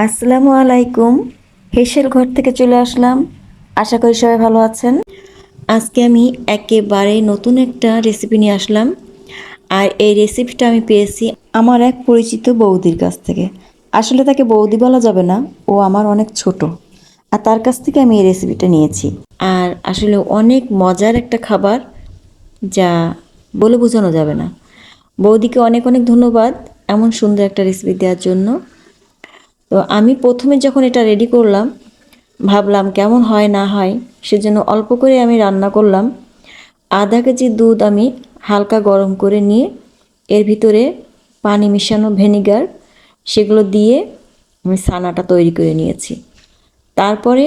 আসসালামু আলাইকুম। হেসেল ঘর থেকে চলে আসলাম। আশা করি সবাই ভালো আছেন। আজকে আমি একেবারে নতুন একটা রেসিপি নিয়ে আসলাম। আর এই রেসিপিটা আমি পেয়েছি আমার এক পরিচিত বৌদির কাছ থেকে। আসলে তাকে বৌদি বলা যাবে না, ও আমার অনেক ছোট। আর তার কাছ থেকে আমি এই রেসিপিটা নিয়েছি। আর আসলে অনেক মজার একটা খাবার, যা বলে বোঝানো যাবে না। বৌদিকে অনেক অনেক ধন্যবাদ এমন সুন্দর একটা রেসিপি দেওয়ার জন্য। তো আমি প্রথমে যখন এটা রেডি করলাম, ভাবলাম কেমন হয় না হয়, সেজন্য অল্প করে আমি রান্না করলাম। আধা কেজি দুধ আমি হালকা গরম করে নিয়ে এর ভিতরে পানি মিশানো ভিনেগার সেগুলো দিয়ে আমি ছানাটা তৈরি করে নিয়েছি। তারপরে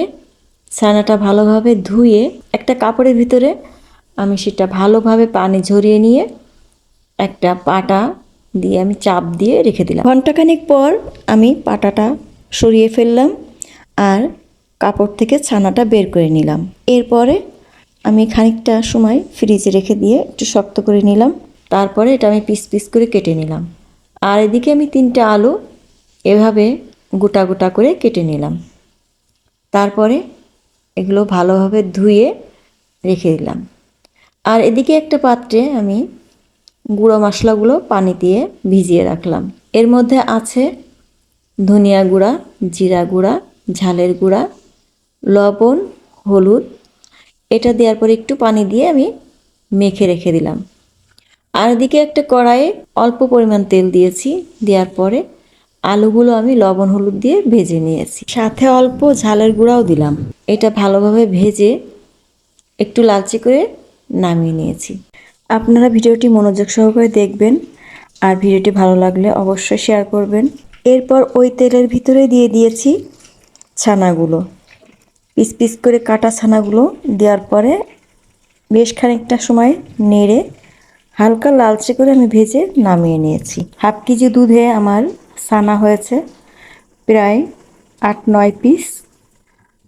ছানাটা ভালোভাবে ধুয়ে একটা কাপড়ের ভিতরে আমি সেটা ভালোভাবে পানি ঝরিয়ে নিয়ে একটা পাটা দিয়ে আমি চাপ দিয়ে রেখে দিলাম। ঘন্টাখানেক পর আমি পাটাটা সরিয়ে ফেললাম আর কাপড় থেকে ছানাটা বের করে নিলাম। এরপরে আমি খানিকটা সময় ফ্রিজে রেখে দিয়ে একটু শক্ত করে নিলাম। তারপরে এটা আমি পিস পিস করে কেটে নিলাম। আর এদিকে আমি 3টে আলু এভাবে গোটা গোটা করে কেটে নিলাম। তারপরে এগুলো ভালোভাবে ধুয়ে রেখে দিলাম। আর এদিকে একটা পাত্রে আমি গুঁড়ো মশলাগুলো পানি দিয়ে ভিজিয়ে রাখলাম। এর মধ্যে আছে ধনিয়া গুঁড়া, জিরা গুঁড়া, ঝালের গুঁড়া, লবণ, হলুদ। এটা দেওয়ার পরে একটু পানি দিয়ে আমি মেখে রেখে দিলাম। আর এদিকে একটা কড়াইয়ে অল্প পরিমাণ তেল দিয়েছি। দেওয়ার পরে আলুগুলো আমি লবণ হলুদ দিয়ে ভেজে নিয়েছি, সাথে অল্প ঝালের গুঁড়াও দিলাম। এটা ভালোভাবে ভেজে একটু লালচে করে নামিয়ে নিয়েছি। আপনারা ভিডিওটি মনোযোগ সহকারে দেখবেন আর ভিডিওটি ভালো লাগলে অবশ্যই শেয়ার করবেন। এরপর ওই তেলের ভিতরে দিয়ে দিয়েছি ছানাগুলো, পিস পিস করে কাটা ছানাগুলো দেওয়ার পরে বেশ খানিকটা সময় নেড়ে হালকা লালচে করে আমি ভেজে নামিয়ে নিয়েছি। হাফ কেজি দুধে আমার ছানা হয়েছে প্রায় 8-9 পিস।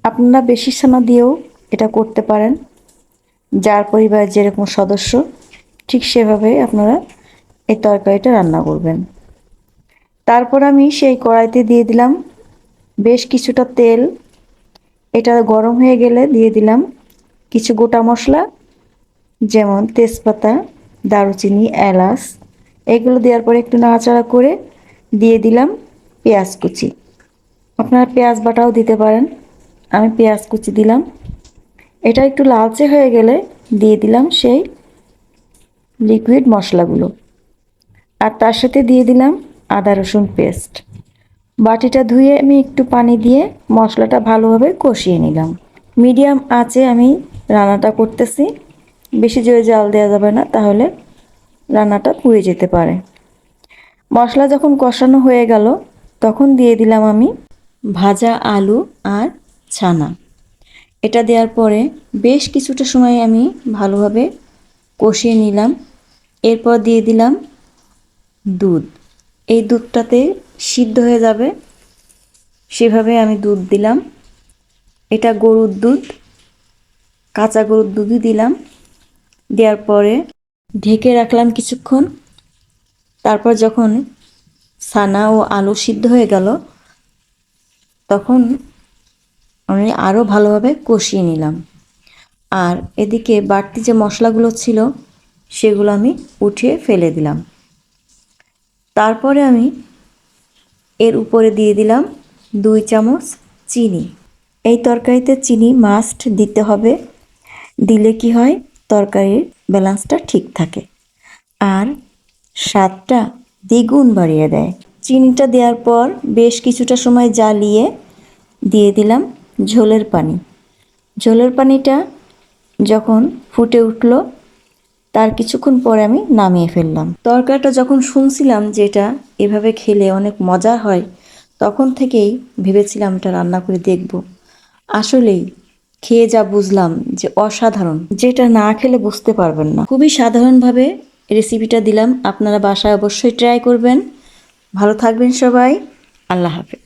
আপনারা বেশি ছানা দিয়েও এটা করতে পারেন, যার পরিবারের যেরকম সদস্য ঠিক সেভাবে আপনারা এই তরকারিটা রান্না করবেন। তারপর আমি সেই কড়াইতে দিয়ে দিলাম বেশ কিছুটা তেল। এটা গরম হয়ে গেলে দিয়ে দিলাম কিছু গোটা মশলা, যেমন তেজপাতা, দারুচিনি, এলাচ। এগুলো দেওয়ার পরে একটু নাড়াচাড়া করে দিয়ে দিলাম পেঁয়াজ কুচি। আপনারা পেঁয়াজ বাটাও দিতে পারেন, আমি পেঁয়াজ কুচি দিলাম। এটা একটু লালচে হয়ে গেলে দিয়ে দিলাম সেই লিকুইড মশলাগুলো, আর তার সাথে দিয়ে দিলাম আদা রসুন পেস্ট। বাটিটা ধুয়ে আমি একটু পানি দিয়ে মশলাটা ভালোভাবে কষিয়ে নিলাম। মিডিয়াম আঁচে আমি রান্নাটা করতেছি, বেশি জোরে জাল দেওয়া যাবে না, তাহলে রান্নাটা পুড়ে যেতে পারে। মশলা যখন কষানো হয়ে গেল, তখন দিয়ে দিলাম আমি ভাজা আলু আর ছানা। এটা দেওয়ার পরে বেশ কিছুটা সময় আমি ভালোভাবে কষিয়ে নিলাম। এরপর দিয়ে দিলাম দুধ। এই দুধটাতে সিদ্ধ হয়ে যাবে সেভাবে আমি দুধ দিলাম। এটা গরুর দুধ, কাঁচা গরুর দুধই দিলাম। দেওয়ার পরে ঢেকে রাখলাম কিছুক্ষণ। তারপর যখন ছানা ও আলু সিদ্ধ হয়ে গেল, তখন আমি আরও ভালোভাবে কষিয়ে নিলাম। আর এদিকে বাড়তি যে মশলাগুলো ছিল সেগুলো আমি উঠিয়ে ফেলে দিলাম। তারপরে আমি এর উপরে দিয়ে দিলাম 2 চামচ চিনি। এই তরকারিতে চিনি মাস্ট দিতে হবে, দিলে কি হয় তরকারির ব্যালেন্সটা ঠিক থাকে আর স্বাদটা দ্বিগুণ বাড়িয়ে দেয়। চিনিটা দেওয়ার পর বেশ কিছুটা সময় জ্বালিয়ে দিয়ে দিলাম ঝোলের পানি। ঝোলের পানিটা যখন ফুটে উঠল, তার কিছুক্ষণ পরে আমি নামিয়ে ফেললাম। তরকারিটা যখন শুনছিলাম যে এটা এভাবে খেলে অনেক মজা হয়, তখন থেকেই ভেবেছিলাম এটা রান্না করে দেখব। আসলেই খেয়ে যা বুঝলাম যে অসাধারণ, যেটা না খেলে বুঝতে পারবেন না। খুবই সাধারণভাবে রেসিপিটা দিলাম, আপনারা বাসায় অবশ্যই ট্রাই করবেন। ভালো থাকবেন সবাই, আল্লাহ হাফেজ।